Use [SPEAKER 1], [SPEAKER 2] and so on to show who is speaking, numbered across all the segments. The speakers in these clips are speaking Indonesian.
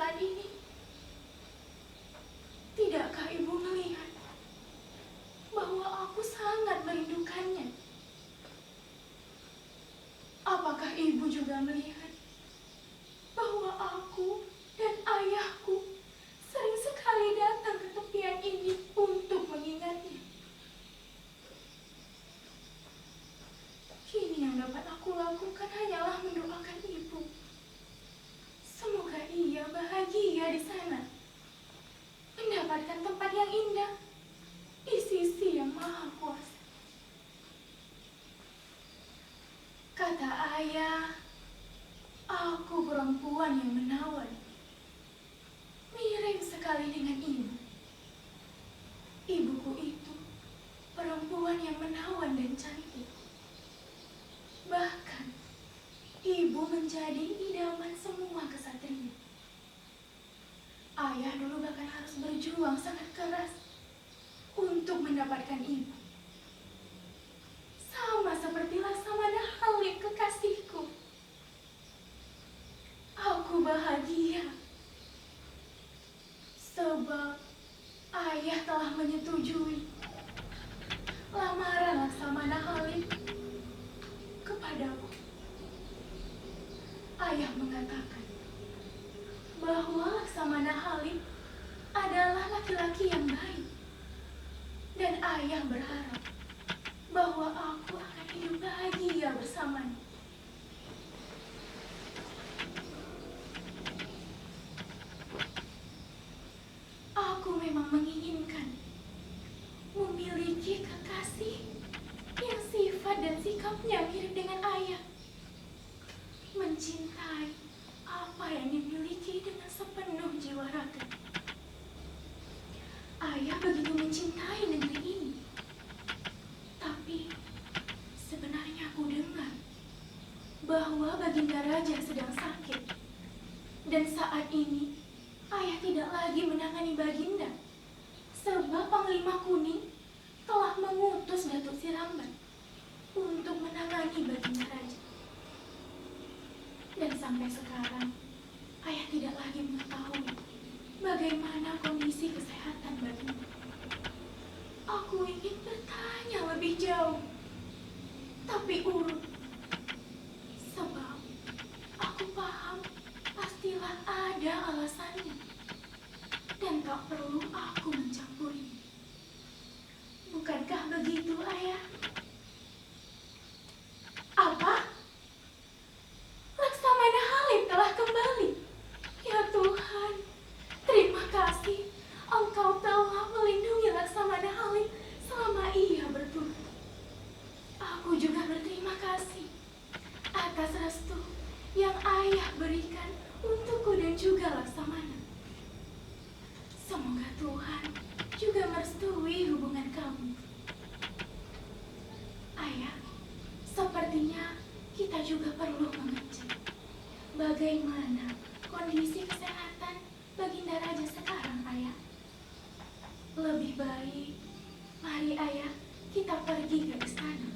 [SPEAKER 1] saat ini? Tidakkah ibu melihat bahwa aku sangat merindukannya? Apakah ibu juga melihat bahwa aku dan ayahku sering sekali datang ke tepian ini untuk mengingatnya? Kini yang dapat aku lakukan hanyalah mendoakan ibu. Semoga ia bahagia di sana, mendapatkan tempat yang indah di sisi yang maha kuasa. Kata ayah, aku perempuan yang menawan, mirip sekali dengan ibu. Ibuku itu perempuan yang menawan dan cantik. Bahkan, ibu menjadi idaman semua kesatria. Ayah dulu bahkan harus berjuang sangat keras untuk mendapatkan ibu. Sama seperti Laksamana Halim kekasihku. Aku bahagia sebab ayah telah menyetujui lamaran Laksamana Halim kepadaku. Ayah mengatakan bahwa Laksamana Halim adalah laki-laki yang baik. Dan ayah berharap bahwa aku akan hidup bahagia bersamanya. Aku memang menginginkan memiliki kekasih yang sifat dan sikapnya mirip dengan ayah. Mencintai apa yang dimiliki dengan sepenuh jiwa raga. Ayah begitu mencintai negeri ini. Tapi sebenarnya aku dengar bahwa Baginda Raja sedang sakit. Dan saat ini ayah tidak lagi menangani Baginda. Sebab Panglima Kuning telah mengutus Datuk Siramban untuk menangani Baginda Raja. Dan sampai sekarang ayah tidak lagi mengetahui bagaimana kondisi kesehatan Baginda. Aku ingin bertanya lebih jauh, tapi urung. Sebab aku paham pastilah ada alasannya. Dan tak perlu aku mencampurinya. Bukankah begitu, ayah? Apa? Laksamana Halim telah kembali. Ya Tuhan, terima kasih Engkau telah melindungi Laksamana Halim selama ia bertugas. Aku juga berterima kasih atas restu yang ayah berikan untukku dan juga Laksamana. Semoga Tuhan juga merestui hubungan kami. Ayah, sepertinya kita juga perlu mengecek bagaimana kondisi kesehatan Baginda Raja sekarang, ayah. Lebih baik, mari ayah, kita pergi ke istana.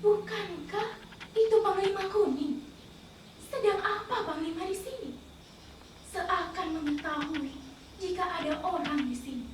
[SPEAKER 1] Bukankah itu Panglima Kuning? Sedang apa Panglima di sini? Seakan mengetahui jika ada orang di sini.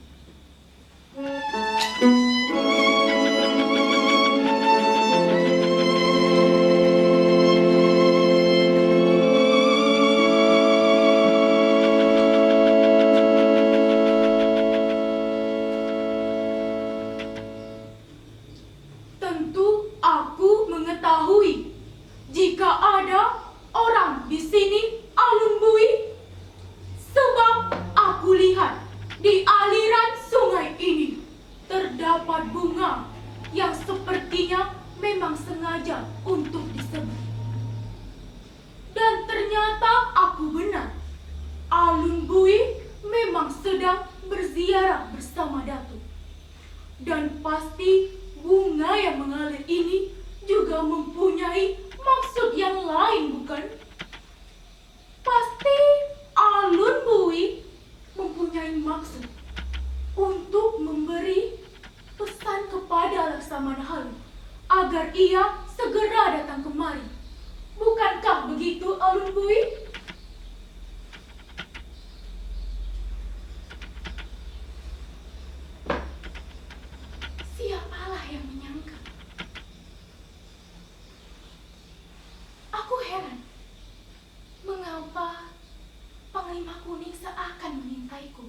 [SPEAKER 1] akan mengintaiku.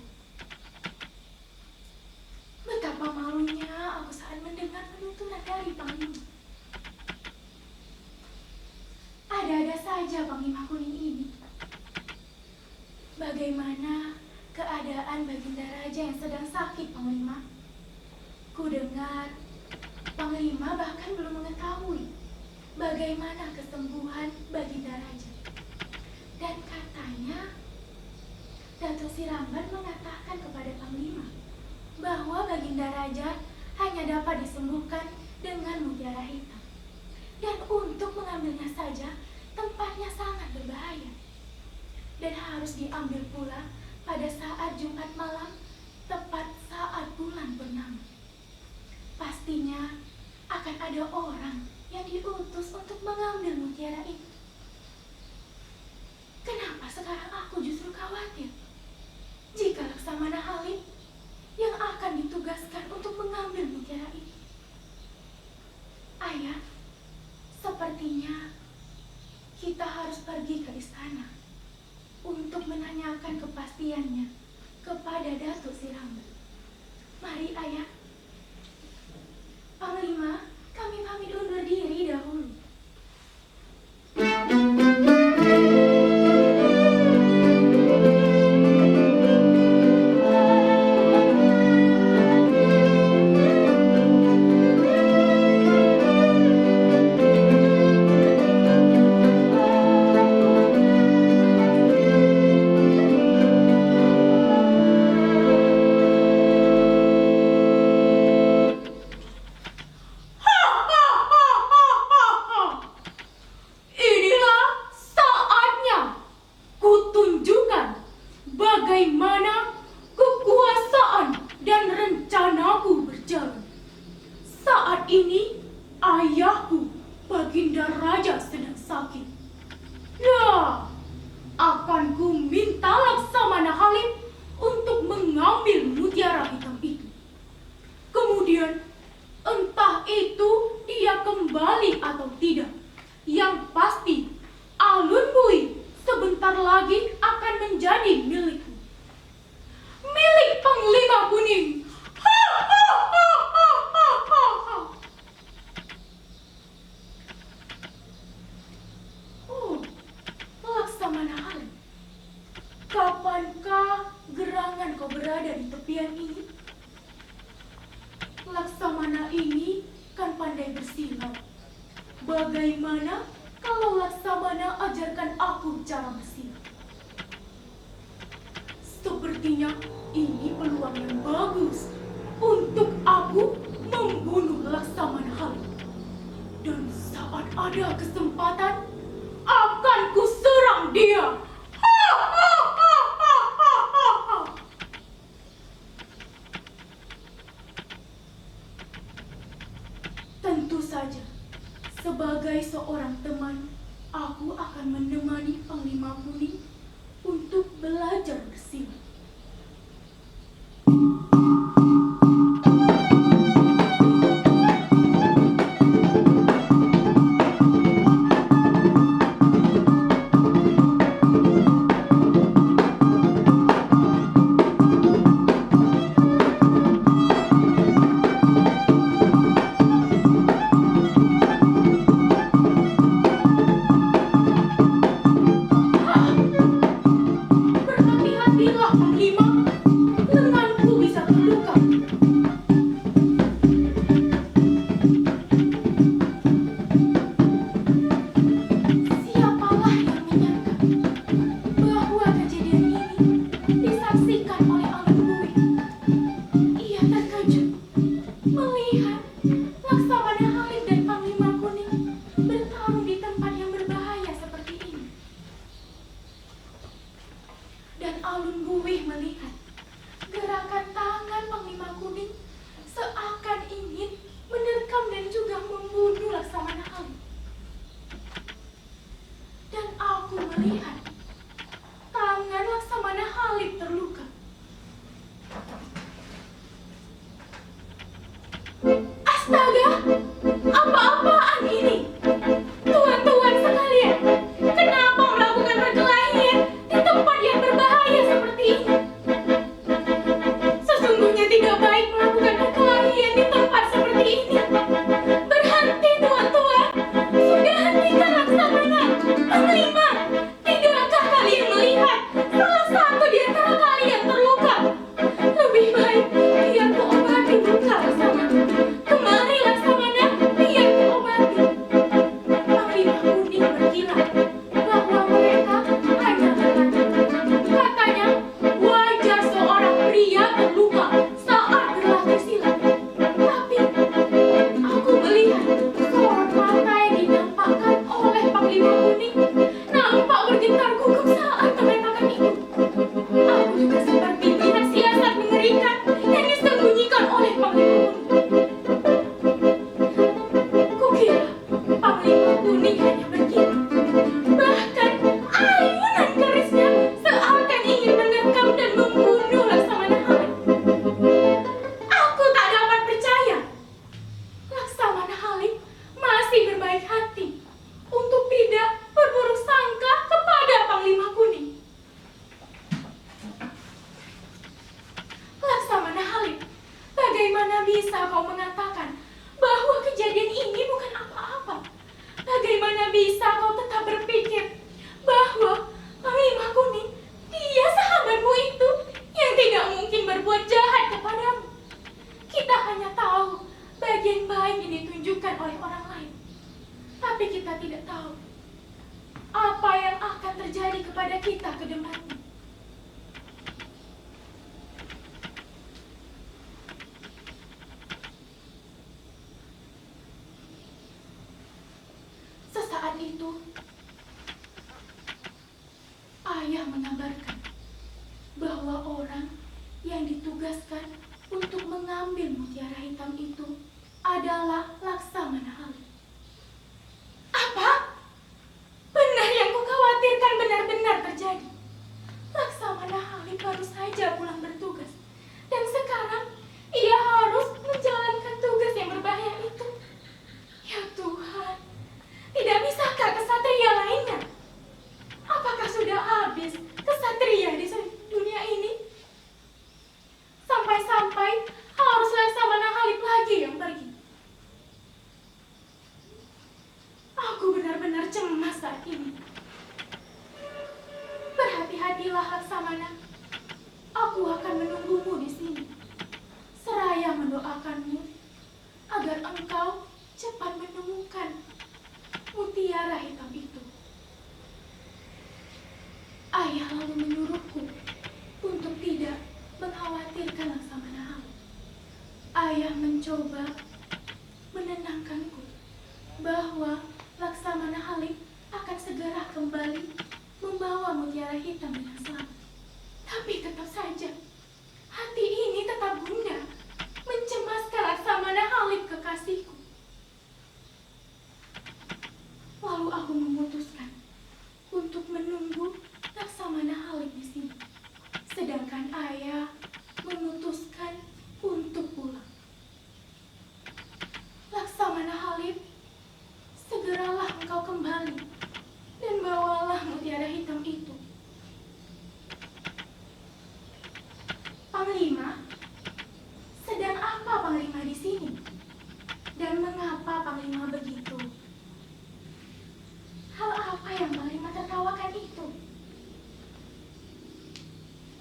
[SPEAKER 1] Betapa malunya aku saat mendengar penuntunan dari Panglima. Ada-ada saja Panglima Kuning ini. Bagaimana keadaan Baginda Raja yang sedang sakit, Panglima? Ku dengar Panglima bahkan belum mengetahui bagaimana kesembuhan Baginda Raja. Dan katanya Datuk Siramban mengatakan kepada Panglima bahwa Baginda Raja hanya dapat disembuhkan dengan mutiara hitam. Dan untuk mengambilnya saja tempatnya sangat berbahaya. Dan harus diambil pula pada saat Jumat malam, tepat saat bulan purnama. Pastinya akan ada orang yang diutus untuk mengambil mutiara itu. Kenapa sekarang aku justru khawatir jika Laksamana Halim yang akan ditugaskan untuk mengambil mutiara itu? Ayah, sepertinya kita harus pergi ke istana untuk menanyakan kepastiannya kepada Datuk Siramban. Mari ayah. Panglima, kami pamit undur diri dahulu. Bagaimana kekuasaan dan rencanaku berjalan. Saat ini ayahku Baginda Raja sedang sakit. Ya, akan ku minta Laksamana Halim untuk mengambil mutiara hitam itu. Kemudian entah itu dia kembali atau tidak, yang pasti Alun Bui sebentar lagi akan menjadi milikku. Milik Panglima Kuning. Ha, ha, ha, ha, ha, ha, ha. Oh, Laksamana Halim. Kapankah gerangan kau berada di tepian ini? Laksamana ini kan pandai bersilat. Bagaimana kalau Laksamana ajarkan aku cara bersilat? Sepertinya ini peluang yang bagus untuk aku membunuh Laksamana Halim. Dan saat ada kesempatan, akan kuserang dia. Ha, ha, ha, ha, ha, ha, ha. Tentu saja, sebagai seorang teman, aku akan menemani Panglima Kuning untuk belajar bersilat. Berhati-hatilah, Panglima. Lenganku bisa terluka. Siapalah yang menyangka bahwa kejadian ini disaksikan oleh Alun Bui. Ia terkejut melihat Laksamana Halim dan Panglima Kuning bertarung di tempat yang berbahaya seperti ini. Dan Alun Bui melihat gerakan tangan Panglima Kuning seakan ingin menerkam dan juga membunuh Laksamana Halim. Dan aku melihat tangan Laksamana Halim terluka. Astaga, apa-apaan ini? Tuan-tuan sekalian, kenapa melakukan perkelahian di tempat yang berbahaya seperti ini? Kuning nampak bergetar gugup saat mengatakan itu. Aku juga seperti melihat siasat mengerikan yang disembunyikan oleh Panglima Kuning. Kukira Panglima Kuning hanya bergila. Bahkan ayunan kerisnya seakan ingin menerkam dan membunuh Laksamana Halim. Aku tak dapat percaya. Laksamana Halim masih berbaik hati untuk tidak berburuk sangka kepada Panglima Kuning. Laksamana Halim, bagaimana bisa kau mengatakan bahwa kejadian ini bukan apa-apa? Bagaimana bisa kau tetap berpikir bahwa Panglima Kuning, dia sahabatmu itu yang tidak mungkin berbuat jahat kepadamu? Kita hanya tahu bagian baik yang ditunjukkan oleh orang lain. Tapi kita tidak tahu apa yang akan terjadi kepada kita ke depannya. Sesaat itu, ayah mengabarkan bahwa orang yang ditugaskan untuk mengambil mutiara hitam itu adalah Laksamana Halim. Apa? Benar yang kukhawatirkan benar-benar terjadi. Laksamana Halim baru saja pulang bertugas, dan sekarang ia harus menjalankan tugas yang berbahaya itu. Ya Tuhan, tidak bisakah kesatria lainnya? Apakah sudah habis kesatria di dunia ini? Sampai-sampai harus Laksamana Halim lagi yang pergi. Aku benar-benar cemas saat ini. Berhati-hatilah Laksamana. Aku akan menunggumu di sini, seraya mendoakanmu agar engkau cepat menemukan mutiara hitam itu. Ayah lalu menyuruhku untuk tidak mengkhawatirkan Laksamana Halim. Ayah mencoba menenangkanku bahwa Laksamana Halim akan segera kembali membawa mutiara hitam dengan selamat. Tapi tetap saja, hati ini tetap gundah, mencemaskan Laksamana Halim kekasihku. Lalu aku memutuskan untuk menunggu Laksamana Halim di sini, sedangkan ayah memutuskan untuk pulang. Laksamana Halim, segeralah engkau kembali dan bawalah mutiara hitam itu. Panglima, sedang apa Panglima di sini? Dan mengapa Panglima begitu? Hal apa yang Panglima tertawakan itu?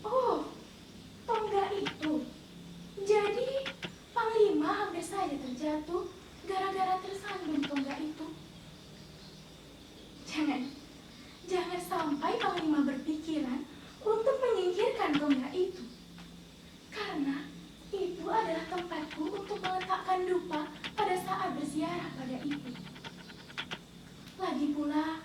[SPEAKER 1] Oh, tonggak itu. Jadi Panglima hampir saja terjatuh gara-gara tersandung tonggak itu. Jangan sampai Panglima berpikiran untuk menyingkirkan tonggak itu. Karena itu adalah tempatku untuk meletakkan dupa pada saat berziarah pada ibu. Lagi pula,